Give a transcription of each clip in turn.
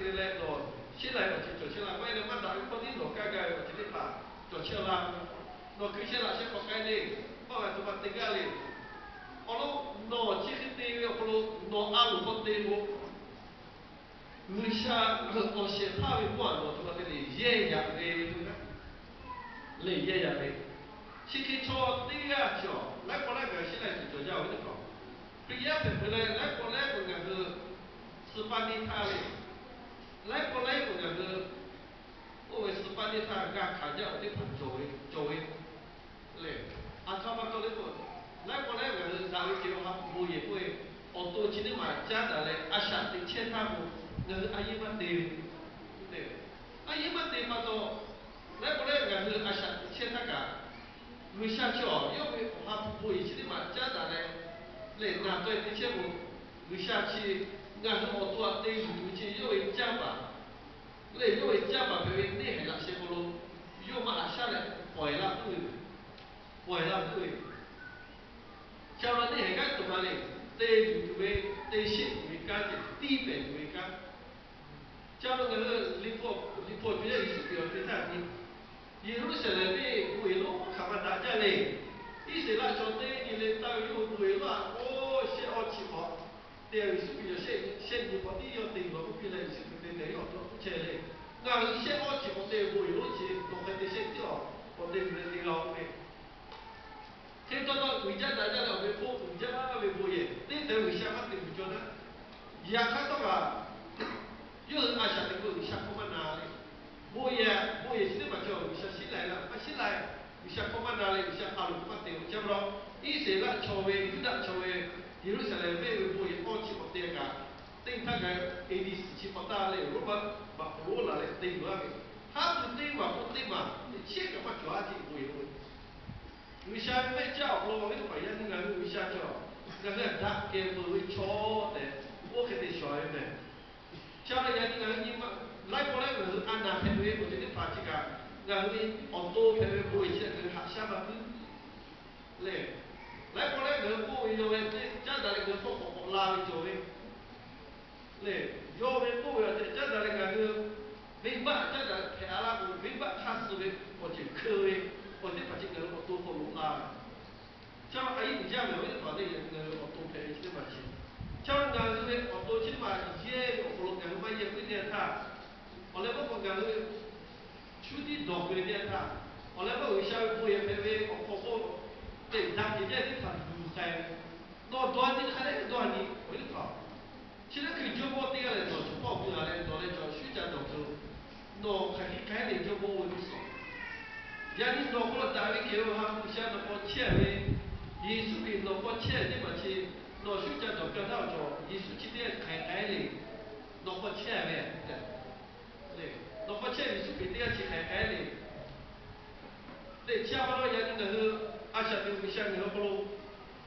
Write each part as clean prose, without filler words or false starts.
thì lại rồi xin lại một chuyện chuyện là quay là bắt đầu có những đồ cái một chuyện là chuyện là nó cứ chuyện là sẽ có cái này hoặc là tụi bạn tính cái này nó chỉ khi tiêu nó ăn một con tiêu người sa nó sẽ thao với mọi người tụi bạn thì dễ dàng về thôi đó lấy dễ dàng về chỉ khi cho tiêu cho lại có lại cái xin lại chuyện cho cái đó bây giờ phải lại có lại của ngườiคือสปานิทาเลยlại có lại của ngườiคือโอ้ยสปานิทากาขาจะเอาที่ผมโจยเลยอาชอบมาตัวเล็กหมดlại có lại ngườiคือดาวิดเกี่ยวกับบุยบุยออกตัวชิ้นนี้มาจ้าแต่เลยอาชาติเชื่อท่าบุngườiอายุมันดีเนี่ยอายุมันดีมาตัวlại có lại ngườiคืออาชาติเชื่อท่ากาวิชาเชื่อยกไปหาบุยชิ้นนี้มาจ้าแต่เลยเลยนาตัวที่เชื่อบุวิชาชีงานออกตัวเต็มอยู่ที่ยกไปจ้าบ่าเลยยกไปจ้าบ่าเป็นนี่ให้ละเชื่อบุรุยกมาอาชาเลยปล่อยละด้วยชาวนี้ให้กันตัวมาเลยเตยอยู่เวเตยชิดวิการจะตีเป็นวิการชาวนี้ก็ลิฟต์ไม่ได้สุดยอดที่ท่านนี้ยิรูซาเล็มนี่บุยโลขับมาตาจ้าเลยอิสราเอลชนนี่นี่เลยตายอยู่บุยโลโอ้เชื่ออชิบะเดี๋ยวสุดยอดเช่นยี่ปที่ยอดตีเราก็พิจารณาสุดยอดเดี๋ยวเราเชื่อเลยงานเชื่ออชิบะเดี๋ยวบุยโลจีต้องให้เชื่อที่เราคนเดียวเดียวเลยที่ตอนนั้นวิจารณ์ได้แล้วไปพูดวิจารณ์ไปพูดยังนี่เดี๋ยววิชามันติดอยู่จนนะอยากให้ตัวก็ยื่นอาชาติกูวิชาเข้ามานาเลยพูดยังสิ่งที่มาเจอวิชาสิ่งไหนล่ะไม่สิ่งไหนวิชาเข้ามานาเลยวิชาอารุณมาเตะวิชาเราอีเสละชาวเวยุดาชาวเวยิรูซาเล็มไม่ไปพูดยังอ้อชิบะเตะกันติ้งท่ากันเอดีสิบปตาเลยรู้ป่ะบักรู้ละเลยติ้งว่าถ้าพูดติ้งว่าพูดติ้งมาเชื่อกับมาจ่อที่พูดยังวิชาไม่เจ้าเราไม่ต้องไปยันงานวิชาเจ้าก็คือดักเก็บมือชอแต่พวกเขาได้ช่วยไหมชาวยันงานยิ่งมาไล่คนแรกคืออันนั้นเป็นเรื่องที่ปาจิกางานนี้ออกตัวเป็นเรื่องบุยเช่นคือหักชาบันเลยไล่คนแรกคือบุยโยเวนจ้าแต่ละคือพวกของลาวิโจเวนเลยโยเวนบุยจ้าแต่ละคือวิบัติจ้าแต่แค่อะไรบุวิบัติข้าศึกคนที่เคยคนที่ปัจจุบันเราตัวคนลุกลาเจ้าไอ้ที่จะไม่ได้ตอนนี้ยังเราตัวเพลย์ที่มาชิมเจ้างานเลยเราตัวชิมมาเย่เราคนงานไม่ยังไม่เนี่ยท่าเอาแล้วก็งานเลยชุดที่ดอกเลยเนี่ยท่าเอาแล้วก็วิชาบุยเป็นเรื่องของพ่อเป็นนักที่จะที่ทำดูใจนอตัวนี้ใครได้ตัวนี้ไม่รู้เปล่าที่นั่นคือจุดบอดี้อะไรตัวจุดบอดี้อะไรตัวอะไรตัวชุดจะดอกตัวนอใครที่ใครได้จุดบอดี้สองยันนกเราตาวิเกี่ยวกับผู้ชายนกเชื่อเลยยิสุกินกเชื่อที่มันชีนกชุดจะดอกกระดาษจอยิสุที่เดียขายเลยนกเชื่อเลยเลยนกเชื่อยิสุกิเดียที่ขายเลยเลยเชื่อว่าเราอย่างนี้คืออาชาติผู้ชายเราเรา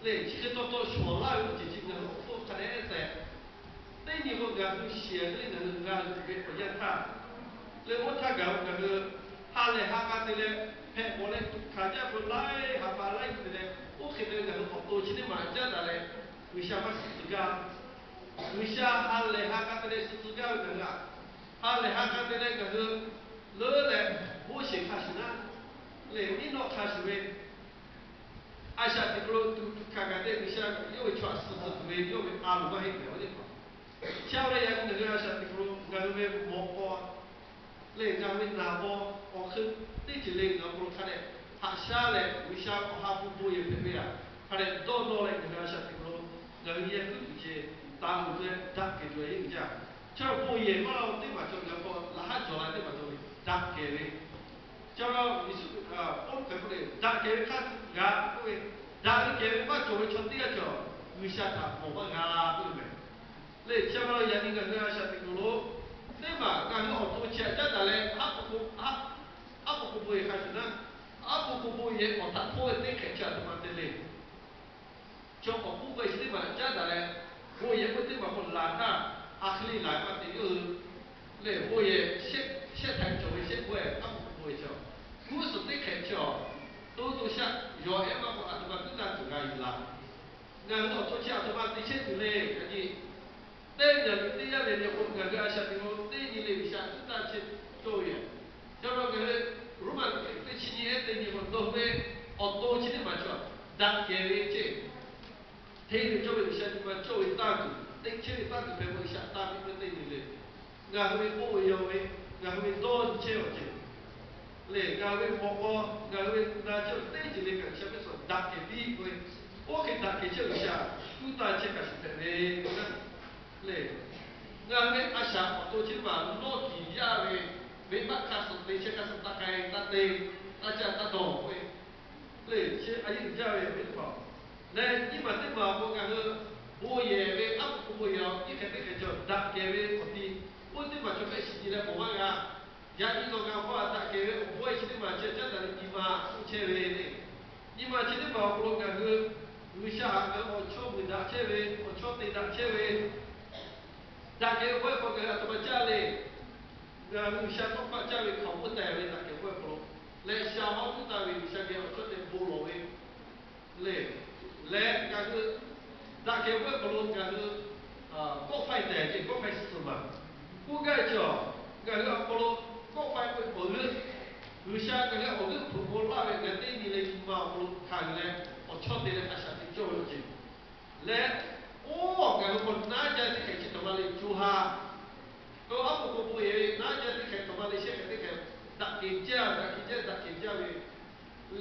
เลยที่ตัวชัวร์ล่าอยู่จริงๆเราพูดคะแนนแต่ได้ยินว่างานผู้เชี่ยวเลยงานที่เป็นอย่างท่าเลยว่าถ้าเกิดก็คือฮาเลยฮากันเลยแพ้บอลเลยขาจะบอลไล่ฮาบาไล่เลยโอเคเลยก็ออกตัวชิ้นนี้มาจ้าแต่วิชาภาษาสุกาวิชาฮาเลยฮากันเลยสุกาก็คือฮาเลยฮากันเลยก็คือเลื่อนเลยผู้เชี่ยวชาญนะเลยนี่นกขาชิเวอาชาติกลุ่มทุกข้ากันเลยวิชาโย่ชวาสุดเวโย่อาลูมาให้เดี๋ยวนี้ชาวเรียนเนี่ยอาชาติกลุ่มงานเวมอกว่าเล่นงานเป็นนาบออขึ้นที่จะเล่นงานโปรคันเนี่ยหักชาเลยวิชาของฮาฟูบุยเป็นแบบคันเนี่ยโดนเลยงานชาติกลุ่มงานเรียนก็อยู่ที่ตามหัวเลยดักเกลือยิ่งจ้าชาวบุยมาเราที่มาจนแล้วก็ละหัดจออะไรที่มาจนดักเกลือชาวเราวิสุป้องกันเลยดักเกลือขั้นงาก็เป็นดักเกลือมาจนชนที่จะวิชาทำผมว่างาก็เป็นเลยชาวเราอย่างนี้งานชาติกลุ่มนี่มาการที่ออกตัวเชื่อจะแต่เลยอัปปุบุยใครชนะอัปปุบุยออกตัดพูดที่แข่งขันมาเตเลยจงของผู้ไปที่มาจะแต่เลยบุยผู้ที่มาคนล้านหน้าอัคลีหลายมาตีก็เลยบุยเช็ดแทงจอยเช็ดบุยอัปปุบุยเจ้าผู้สุดที่แข่งขันตัวเชื่อยอเอ็มมาคนอัตมาตั้งแต่ถึงไงอยู่ละงานออกตัวเชื่ออัตมาตีเช็ดอยู่เลยอย่างนี้เต้นอย่างที่ยังเรียนคนงานอาชาติโลกที่打给为这，天的作为下你们作为大股，对这大股陪我下大股对你嘞，俺会不会要为，俺会多切我这，嘞俺会包括，俺会拿就对这里个下面说打给比会，我给打给这一下，不打这个是的嘞，嘞，俺会阿下我多起码落地下为，为把卡是对这个是大概大对，大家大懂会。对，其阿姨家为没错。那你们这么不讲个，我也为阿不不要，你肯定个叫大给为我的，我这么就没时间来不忙啊。呀，你说讲话大给为，我也是嘛，就真的你嘛不切为的，你嘛今天嘛不讲个，为啥个我错不大切为，我错对大切为，大给我不讲怎么家里，为啥都把家里考不带为大给我不？来小号子单位下面我做点菠萝的，来那个大概我不弄那个国费代金国费是嘛，我感觉那个菠萝国费会不热，有些那个我们普通话的那对你的嘛菠萝看来我确定还是挺重要的，来哦那个我哪家的开始他妈的做哈。Kalau apa kau boleh, nak jadi kayak kembali saya kata kayak tak kerja we,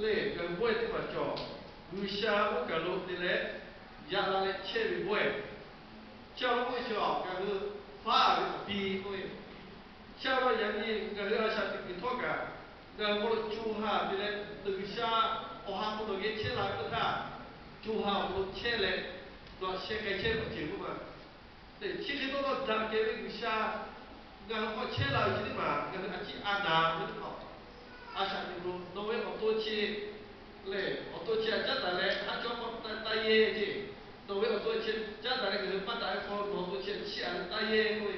le kalau buat itu macam, Rusia kalau tidak, jalan leceh buat, kalau buat jauh kalau faham bi we, kalau yang ni kalau asal kita kan, kalau cuha bila Rusia orang pun lagi celah tu kan, cuha pun celah, tu saya kaya macam mana, le, ciri tu dah kaya Rusia. Nga ko chela chini ma nga achi ada ni ko asha ni ro no we otochi le otochi acha da le ha cho ko ta ye ji no we otochi cha da le pa da ko no otochi chi an ta ye ko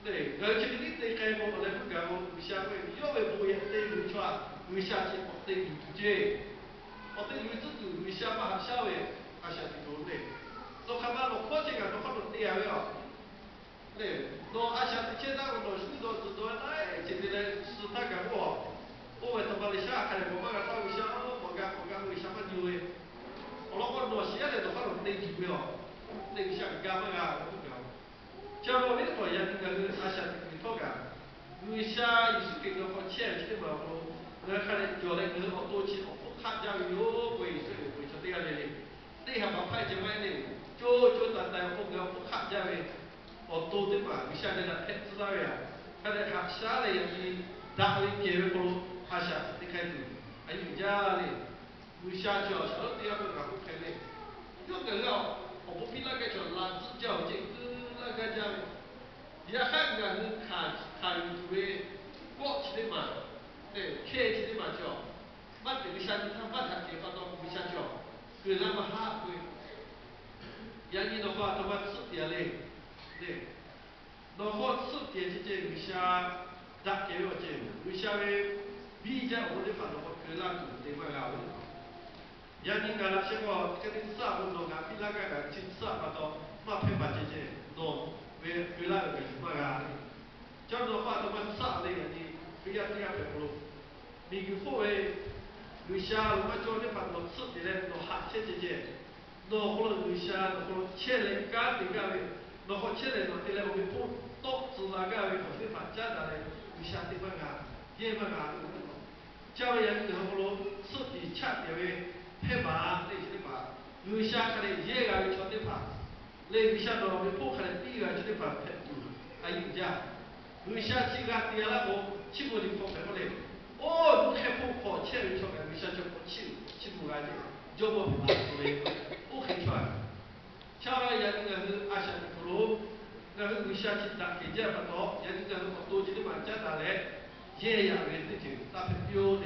le ga chi ni te kai ko le ga ko sha ko yo we bu ye te lu chwa lu sha chi ko te lu je o te lu zu tu lu sha ma sha we asha ni ro le no ka ma lo ko chi ga no ko lo te ya we对，那阿像现在我读书都哎，今天来是他干我，我为他妈的下看我妈个他为啥我干为啥么牛诶？我老婆拿鞋来都看到内地不要，那个像干嘛个不要？假如我们做人那个阿像你讨干，为啥有时给个好钱去嘛不？那看来叫来个好多钱，我看家有为这个为啥这样的嘞？你还把派进来呢？就单我不看家为。otto de ma misha de la pet zaria kada haksha le yani da'wi ke ko hasha dikai tu ayu jale misha jo so de ya ko ka ko khele yo ga lo o bu pi la ga jo la zi jiao ji ku la ga ja ya ha ga ni ka yu we ko chi de ma de ke chi de ma jo ma de misha ni ta ma ta ke pa do misha jo ku la ma ha ku yani no fa to ma su ya le对，那好吃点是这个下，大给我这，为啥嘞？比较我的反正我个人做的嘛个，อย่างนี้การเชื่อว่าการที่ทราบว่าน้องการที่ละกันที่ทราบมาต่อมาเพิ่มมาเจน้องเวลาเป็นมากันเจ้าน้องฟ้าต้องมาทราบเลยอย่างนี้พยายามที่จะเป็นคนมีกี่คนวิชาหรือว่าโจทย์ที่ผ่านน้องสุดที่แล้วน้องหัดเช่นเจน้องคนวิชาน้องคนเชื่อเลยการที่การน้องคนเชื่อเลยน้องที่แล้วมีพูดตกสุดละกันน้องที่ผ่านจ้าอะไรวิชาที่มากันเยี่ยมมากันเจ้าอย่างนี้น้องคนสุดที่ชัดเดียว 配把那些的把，有下看的野个穿的把，那有下到没不看的第一个就得把配住，还有家，有下几个第二个起步的方面不嘞，哦，不开不跑，前面穿个有下就不起步干的，脚步不不嘞，不开穿，下来也那个是阿下的不路，那个有下去打给家不到，也那个多几的嘛家打来，野呀为自己打配标的。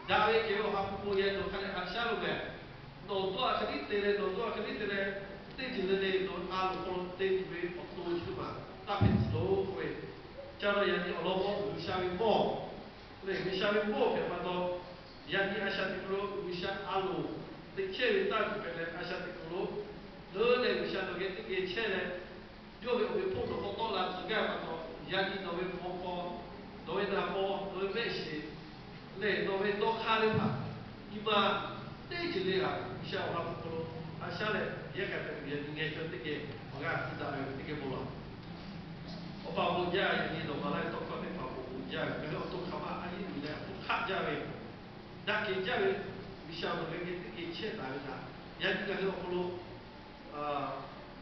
Dawe keo hapu ya no kale akshalu me no to akali tere te jilene no alu ko te be to chuma ta pe to we charo ya ni olobo ushawi mo le ushawi mo pe pa to ya ni ashati pro usha alu te che ta pe le ashati pro lo le usha no ge te che le yo be po to la tsuga pa to ya ni no we po no we na po no we me shi 嘞，那位到卡的话，你嘛对起来啊，校话不咯，下来也感觉也应该说这个我讲知道的这个不咯。我把我家你弄过来都可能把我家，然后都他妈阿姨你来不看家位，那给家位，你晓得那个这个钱哪个啥？人家那个不咯，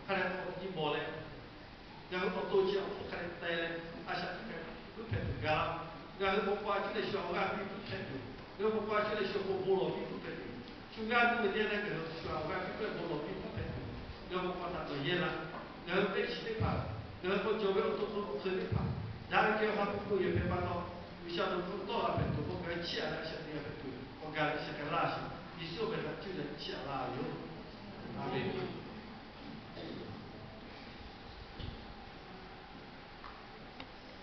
看来我一摸嘞，然后我多讲我看来带来，下这个不拍这个，然后我挂起来小我比不拍的，然后我挂起来小我菠萝比不拍的，就俺这么点那个小我比不菠萝比不拍的，然后我把它做严了，然后在起的怕。然后就为我都很害怕，然后给他们工业配把到，不晓得不到那边都我给起来些那个对，我给他些个垃圾，你手边上就能起来了有，阿妹。